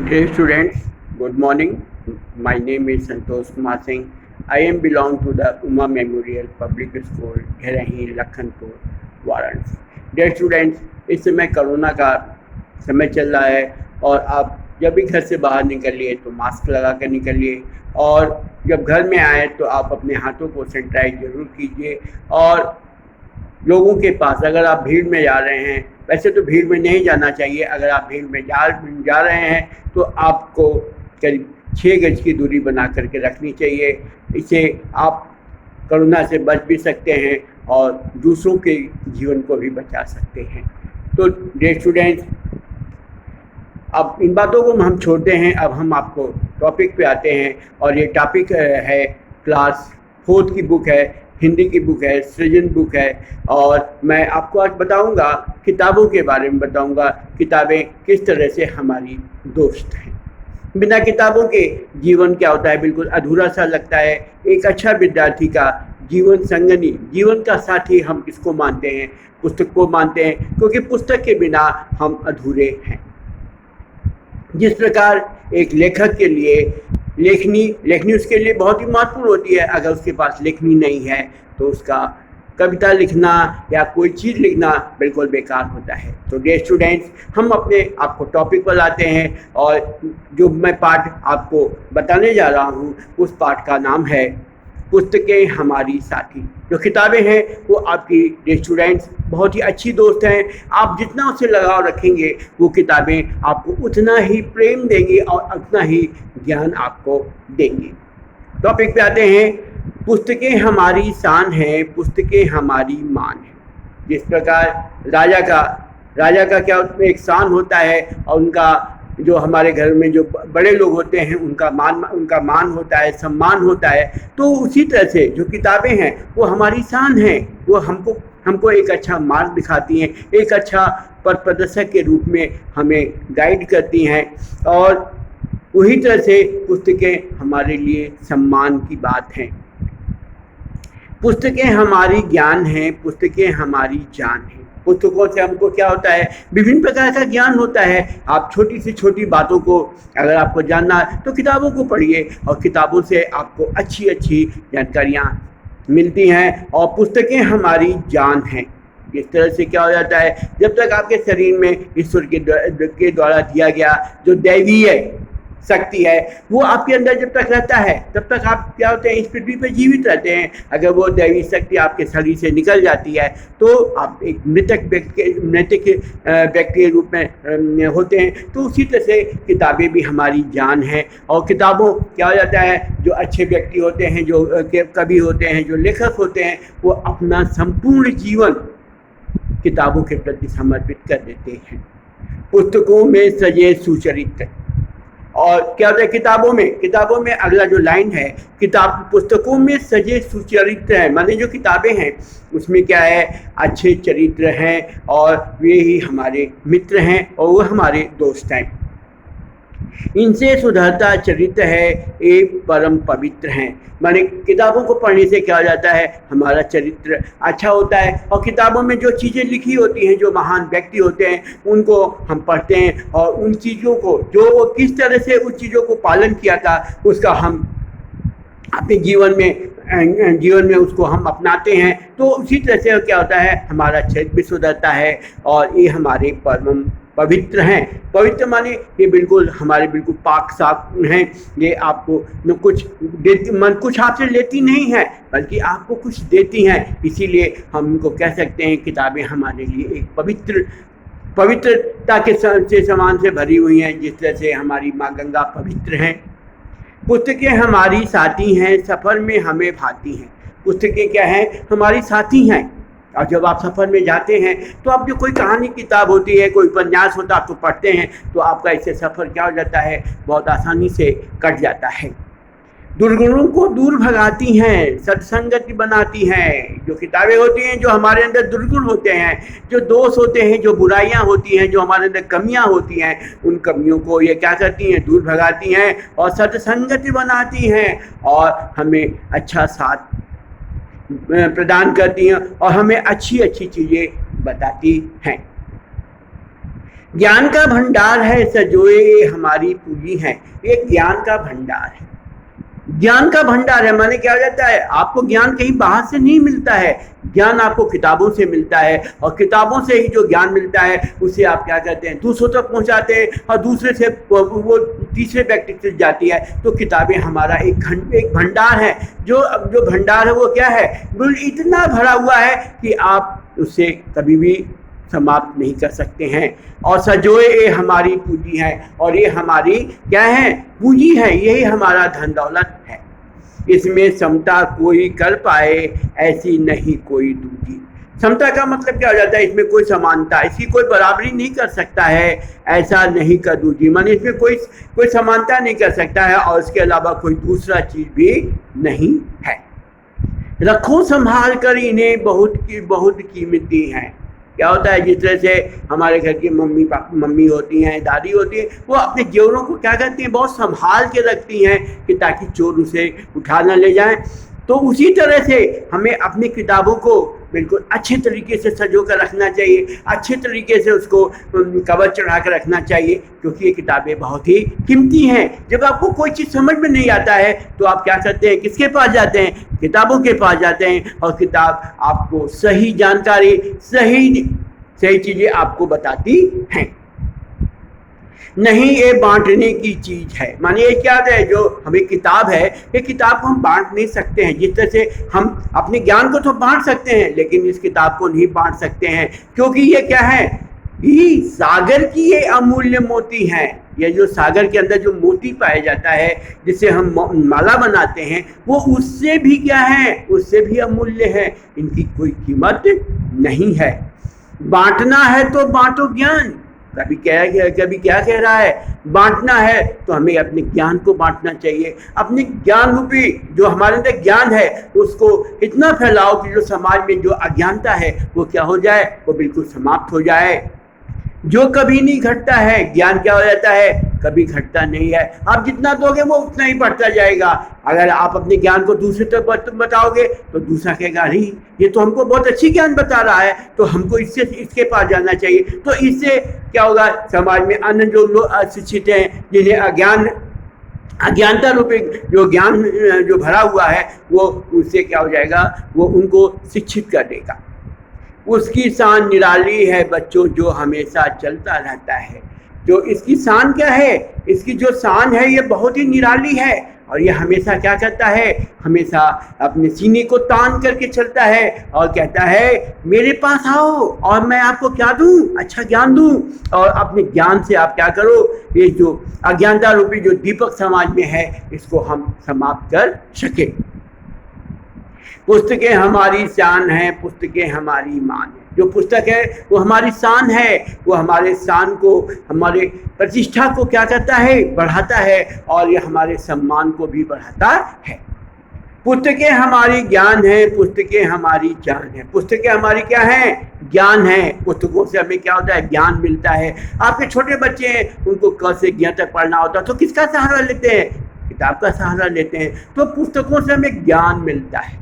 Dear students, good morning. My name is Santosh Kumar Singh. I am belong to the Uma Memorial Public School, घेरही Lakhanpur, Varanasi. Dear students, इस समय corona का समय चल रहा है और आप जब भी घर से बाहर निकलिए तो मास्क लगा कर निकलिए और जब घर में आए तो आप अपने हाथों को सैनिटाइज जरूर कीजिए और लोगों के पास अगर आप भीड़ में जा रहे हैं, वैसे तो भीड़ में नहीं जाना चाहिए, अगर आप भीड़ में जा रहे हैं तो आपको करीब 6 गज की दूरी बना करके रखनी चाहिए। इससे आप कोरोना से बच भी सकते हैं और दूसरों के जीवन को भी बचा सकते हैं। तो डियर स्टूडेंट्स, अब इन बातों को हम छोड़ते हैं, अब हम आपको टॉपिक पे आते हैं और ये टॉपिक है क्लास 4 की बुक है, हिंदी की बुक है, सृजन बुक है और मैं आपको आज बताऊंगा किताबों के बारे में बताऊंगा, किताबें किस तरह से हमारी दोस्त हैं। बिना किताबों के जीवन क्या होता है, बिल्कुल अधूरा सा लगता है। एक अच्छा विद्यार्थी का जीवन संगनी, जीवन का साथी हम किसको मानते हैं? पुस्तक को मानते हैं, क्योंकि पुस्तक के बिना हम अधूरे हैं। जिस प्रकार एक लेखक के लिए लेखनी उसके लिए बहुत ही महत्वपूर्ण होती है। अगर उसके पास लेखनी नहीं है तो उसका कविता लिखना या कोई चीज़ लिखना बिल्कुल बेकार होता है। तो डियर स्टूडेंट्स, हम अपने आपको टॉपिक पर लाते हैं और जो मैं पाठ आपको बताने जा रहा हूँ उस पाठ का नाम है पुस्तकें हमारी साथी। जो किताबें हैं वो आपकी डियर स्टूडेंट्स बहुत ही अच्छी दोस्त हैं। आप जितना उससे लगाव रखेंगे वो किताबें आपको उतना ही प्रेम देंगी और उतना ही ज्ञान आपको देंगी। टॉपिक पे आते हैं। पुस्तकें हमारी शान है, पुस्तकें हमारी मान है। जिस प्रकार राजा का क्या एक शान होता है और उनका जो हमारे घर में जो बड़े लोग होते हैं उनका मान होता है, सम्मान होता है। तो उसी तरह से जो किताबें हैं वो हमारी शान है, वो हमको एक अच्छा मार्ग दिखाती हैं, एक अच्छा पथ प्रदर्शक के रूप में हमें गाइड करती हैं और वही तरह से पुस्तकें हमारे लिए सम्मान की बात हैं। पुस्तकें हमारी ज्ञान हैं, पुस्तकें हमारी जान हैं। पुस्तकों से हमको क्या होता है, विभिन्न प्रकार का ज्ञान होता है। आप छोटी से छोटी बातों को अगर आपको जानना है तो किताबों को पढ़िए और किताबों से आपको अच्छी अच्छी जानकारियाँ मिलती हैं। और पुस्तकें हमारी जान हैं। इस तरह से क्या हो जाता है, जब तक आपके शरीर में ईश्वर के द्वारा दिया गया जो दैवीय शक्ति है वो आपके अंदर जब तक रहता है तब तक आप क्या होते हैं, इस पृथ्वी पर जीवित रहते हैं। अगर वो दैवी शक्ति आपके शरीर से निकल जाती है तो आप एक मृतक व्यक्ति के रूप में होते हैं। तो उसी तरह से किताबें भी हमारी जान है। और किताबों क्या हो जाता है, जो अच्छे व्यक्ति होते हैं, जो कवि होते हैं, जो लेखक होते हैं, वो अपना संपूर्ण जीवन किताबों के प्रति समर्पित कर देते हैं। पुस्तकों में सजे सुचरित्र। और क्या होता है किताबों में अगला जो लाइन है, पुस्तकों में सजे सुचरित्र है, माने जो किताबें हैं उसमें क्या है, अच्छे चरित्र हैं और वे ही हमारे मित्र हैं और वो हमारे दोस्त हैं। इनसे सुधरता चरित्र है, एक परम पवित्र हैं। माने किताबों को पढ़ने से क्या हो जाता है, हमारा चरित्र अच्छा होता है। और किताबों में जो चीज़ें लिखी होती हैं, जो महान व्यक्ति होते हैं, उनको हम पढ़ते हैं और उन चीज़ों को जो वो किस तरह से उन चीज़ों को पालन किया था उसका हम अपने जीवन में उसको हम अपनाते हैं। तो उसी तरह से क्या होता है, हमारा चरित्र भी सुधरता है और ये हमारे परम पवित्र हैं। पवित्र माने ये बिल्कुल हमारे बिल्कुल पाक साफ हैं। ये आपको न कुछ आपसे लेती नहीं है बल्कि आपको कुछ देती हैं। इसीलिए हम इनको कह सकते हैं किताबें हमारे लिए एक पवित्रता के से समान से भरी हुई हैं, जिस तरह से हमारी माँ गंगा पवित्र हैं। पुस्तकें हमारी साथी हैं, सफ़र में हमें भाती हैं। पुस्तकें क्या हैं, हमारी साथी हैं। और जब आप सफ़र में जाते हैं तो आप जो कोई कहानी किताब होती है, कोई उपन्यास होता है, आप तो पढ़ते हैं तो आपका इससे सफ़र क्या हो जाता है, बहुत आसानी से कट जाता है। दुर्गुणों को दूर भगाती हैं, सत्संगति बनाती हैं। जो किताबें होती हैं, जो हमारे अंदर दुर्गुण होते हैं, जो दोष होते हैं, जो बुराइयां होती हैं, जो हमारे अंदर कमियां होती हैं, उन कमियों को ये क्या करती हैं, दूर भगाती हैं और सत्संगति बनाती हैं और हमें अच्छा साथ प्रदान करती हैं और हमें अच्छी अच्छी चीज़ें बताती हैं। ज्ञान का भंडार है सजोए हमारी पूंजी है। ये ज्ञान का भंडार है, ज्ञान का भंडार है। माने क्या हो जाता है, आपको ज्ञान कहीं बाहर से नहीं मिलता है, ज्ञान आपको किताबों से मिलता है, और किताबों से ही जो ज्ञान मिलता है उसे आप क्या करते हैं, दूसरों तक पहुंचाते हैं, और दूसरे से वो तीसरे व्यक्ति तक जाती है। तो किताबें हमारा एक भंडार है। जो भंडार है वो क्या है, वो इतना भरा हुआ है कि आप उससे कभी भी समाप्त नहीं कर सकते हैं। और सजोए ये हमारी पूंजी है, और ये हमारी क्या है, पूंजी है, यही हमारा धन दौलत है। इसमें समता कोई कर पाए ऐसी नहीं कोई दूजी। समता का मतलब क्या हो जाता है, इसमें कोई समानता, इसकी कोई बराबरी नहीं कर सकता है, ऐसा नहीं कर दूजी। माने इसमें कोई समानता नहीं कर सकता है, और इसके अलावा कोई दूसरा चीज भी नहीं है। रखो संभाल कर इन्हें बहुत कीमती है। क्या होता है, जिस तरह से हमारे घर की मम्मी होती हैं, दादी होती है, वो अपने जेवरों को क्या करती हैं, बहुत संभाल के रखती हैं कि ताकि चोर उसे उठा न ले जाएं। तो उसी तरह से हमें अपनी किताबों को बिल्कुल अच्छे तरीके से सजो कर रखना चाहिए, अच्छे तरीके से उसको कवर चढ़ा कर रखना चाहिए, क्योंकि ये किताबें बहुत ही कीमती हैं। जब आपको कोई चीज़ समझ में नहीं आता है तो आप क्या करते हैं, किसके पास जाते हैं, किताबों के पास जाते हैं, और किताब आपको सही जानकारी, सही चीज़ें आपको बताती हैं। नहीं ये बांटने की चीज है। मानिए ये क्या है, जो हमें किताब है, ये किताब को हम बांट नहीं सकते हैं। जिस तरह से हम अपने ज्ञान को तो बांट सकते हैं, लेकिन इस किताब को नहीं बांट सकते हैं, क्योंकि ये क्या है, ये सागर की ये अमूल्य मोती है। ये जो सागर के अंदर जो मोती पाया जाता है, जिससे हम माला बनाते हैं, वो उससे भी क्या है, उससे भी अमूल्य है। इनकी कोई कीमत नहीं है। बांटना है तो बांटो ज्ञान। कभी क्या कह रहा है, बांटना है तो हमें अपने ज्ञान को बांटना चाहिए। अपने ज्ञान रूपी जो हमारे अंदर ज्ञान है उसको इतना फैलाओ कि जो समाज में जो अज्ञानता है वो क्या हो जाए, वो बिल्कुल समाप्त हो जाए। जो कभी नहीं घटता है, ज्ञान क्या हो जाता है, कभी घटता नहीं है। आप जितना दोगे वो उतना ही बढ़ता जाएगा। अगर आप अपने ज्ञान को दूसरे तक बताओगे तो दूसरा कहेगा, अरे ये तो हमको बहुत अच्छी ज्ञान बता रहा है, तो हमको इसके पास जाना चाहिए। तो इससे क्या होगा, समाज में अन्य जो लोग अशिक्षित हैं, जिन्हें अज्ञानता रूपी जो ज्ञान जो भरा हुआ है, वो उससे क्या हो जाएगा, वो उनको शिक्षित कर देगा। उसकी शान निराली है बच्चों जो हमेशा चलता रहता है। जो इसकी शान क्या है, इसकी जो शान है ये बहुत ही निराली है, और ये हमेशा क्या करता है, हमेशा अपने सीने को तान करके चलता है और कहता है मेरे पास आओ और मैं आपको क्या दूं, अच्छा ज्ञान दूं। और अपने ज्ञान से आप क्या करो, ये जो अज्ञानता रूपी जो दीपक समाज में है, इसको हम समाप्त कर सके। पुस्तकें हमारी शान है, पुस्तकें हमारी मान है। जो पुस्तक है वो हमारी शान है, वो हमारे शान को, हमारे प्रतिष्ठा को क्या करता है, बढ़ाता है, और ये हमारे सम्मान को भी बढ़ाता है। पुस्तकें हमारी ज्ञान है, पुस्तकें हमारी जान है। पुस्तकें हमारी क्या है, ज्ञान है। पुस्तकों से हमें क्या होता है, ज्ञान मिलता है। आपके छोटे बच्चे हैं, उनको क से ज्ञ तक पढ़ना होता है, तो किसका सहारा लेते हैं, किताब का सहारा लेते हैं। तो पुस्तकों से हमें ज्ञान मिलता है,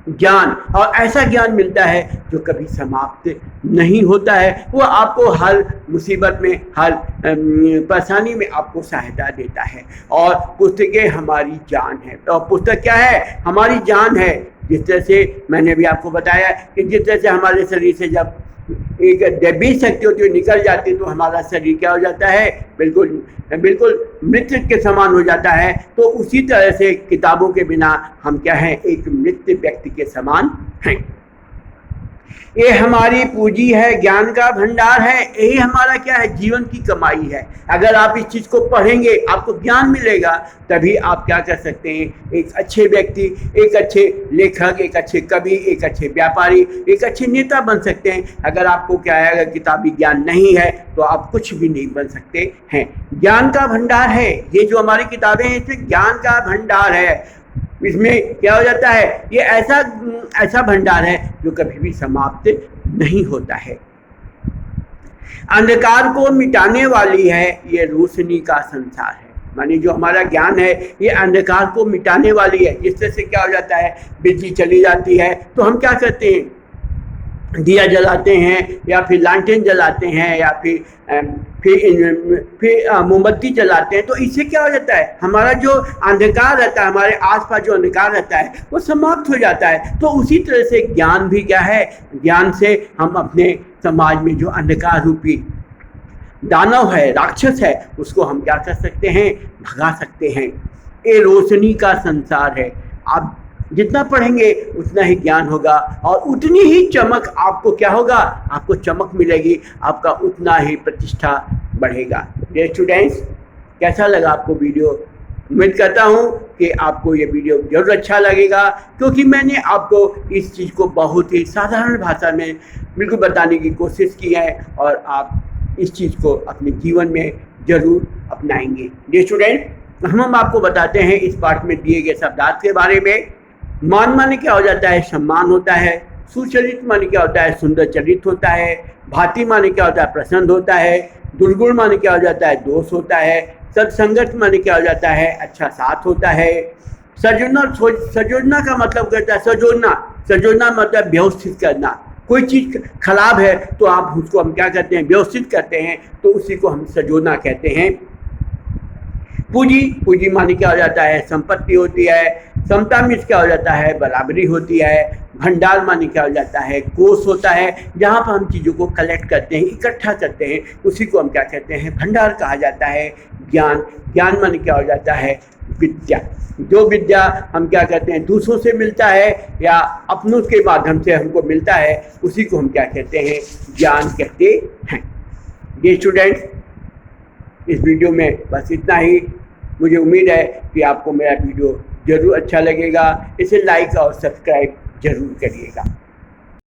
ज्ञान, और ऐसा ज्ञान मिलता है जो कभी समाप्त नहीं होता है। वो आपको हर मुसीबत में, हर परेशानी में आपको सहायता देता है। और पुस्तकें हमारी जान है। और पुस्तक क्या है, हमारी जान है। जिस तरह से मैंने भी आपको बताया कि जिस तरह से हमारे शरीर से जब एक दैवीय शक्ति होती है निकल जाती है, तो हमारा शरीर क्या हो जाता है, बिल्कुल मृत्यु के समान हो जाता है। तो उसी तरह से किताबों के बिना हम क्या हैं, एक मृत व्यक्ति के समान हैं। ये हमारी पूंजी है, ज्ञान का भंडार है, यही हमारा क्या है, जीवन की कमाई है। अगर आप इस चीज़ को पढ़ेंगे, आपको ज्ञान मिलेगा, तभी आप क्या कर सकते हैं, एक अच्छे व्यक्ति, एक अच्छे लेखक, एक अच्छे कवि, एक अच्छे व्यापारी, एक अच्छे नेता बन सकते हैं। अगर आपको क्या है, अगर किताबी ज्ञान नहीं है तो आप कुछ भी नहीं बन सकते हैं। ज्ञान का भंडार है, ये जो हमारी किताबें हैं इसमें ज्ञान का भंडार है। इसमें क्या हो जाता है, ये ऐसा भंडार है जो कभी भी समाप्त नहीं होता है। अंधकार को मिटाने वाली है ये रोशनी का संसार है। मानी जो हमारा ज्ञान है ये अंधकार को मिटाने वाली है। जिस तरह से क्या हो जाता है, बिजली चली जाती है तो हम क्या करते हैं, दिया जलाते हैं या फिर लालटेन जलाते हैं या फिर मोमबत्ती जलाते हैं, तो इससे क्या हो जाता है, हमारा जो अंधकार रहता है, हमारे आसपास जो अंधकार रहता है वो समाप्त हो जाता है। तो उसी तरह से ज्ञान भी क्या है, ज्ञान से हम अपने समाज में जो अंधकार रूपी दानव है, राक्षस है, उसको हम क्या कर सकते हैं, भगा सकते हैं। ये रोशनी का संसार है। आप जितना पढ़ेंगे उतना ही ज्ञान होगा और उतनी ही चमक आपको क्या होगा, आपको चमक मिलेगी, आपका उतना ही प्रतिष्ठा बढ़ेगा। डियर स्टूडेंट्स, कैसा लगा आपको वीडियो? उम्मीद करता हूँ कि आपको ये वीडियो जरूर अच्छा लगेगा, क्योंकि मैंने आपको इस चीज़ को बहुत ही साधारण भाषा में बिल्कुल बताने की कोशिश की है और आप इस चीज़ को अपने जीवन में जरूर अपनाएंगे। डियर स्टूडेंट, हम आपको बताते हैं इस पाठ में दिए गए शब्दार्थ के बारे में। मान माने क्या हो जाता है, सम्मान होता है। सुचरित माने क्या होता है, सुंदर चरित होता है। भांति माने क्या होता है, प्रसन्न होता है। दुर्गुण माने क्या हो जाता है, दोष होता है। सत्संगत माने क्या हो जाता है, अच्छा साथ होता है। सजोड़ना का मतलब करता है सजोड़ना मतलब व्यवस्थित करना। कोई चीज़ खराब है तो आप उसको हम क्या करते हैं, व्यवस्थित करते हैं, तो उसी को हम सजोड़ना कहते हैं। पूजी माने क्या हो जाता है, संपत्ति होती है। समता में क्या हो जाता है, बराबरी होती है। भंडार माने क्या हो जाता है, कोष होता है, जहाँ पर हम चीज़ों को कलेक्ट करते हैं, इकट्ठा करते हैं, उसी को हम क्या कहते हैं, भंडार कहा जाता है। ज्ञान माने क्या हो जाता है, विद्या। जो विद्या हम क्या कहते हैं, दूसरों से मिलता है या अपनों के माध्यम से हमको मिलता है, उसी को हम क्या कहते हैं, ज्ञान कहते हैं। ये स्टूडेंट्स, इस वीडियो में बस इतना ही। मुझे उम्मीद है कि आपको मेरा वीडियो ज़रूर अच्छा लगेगा। इसे लाइक और सब्सक्राइब ज़रूर करिएगा।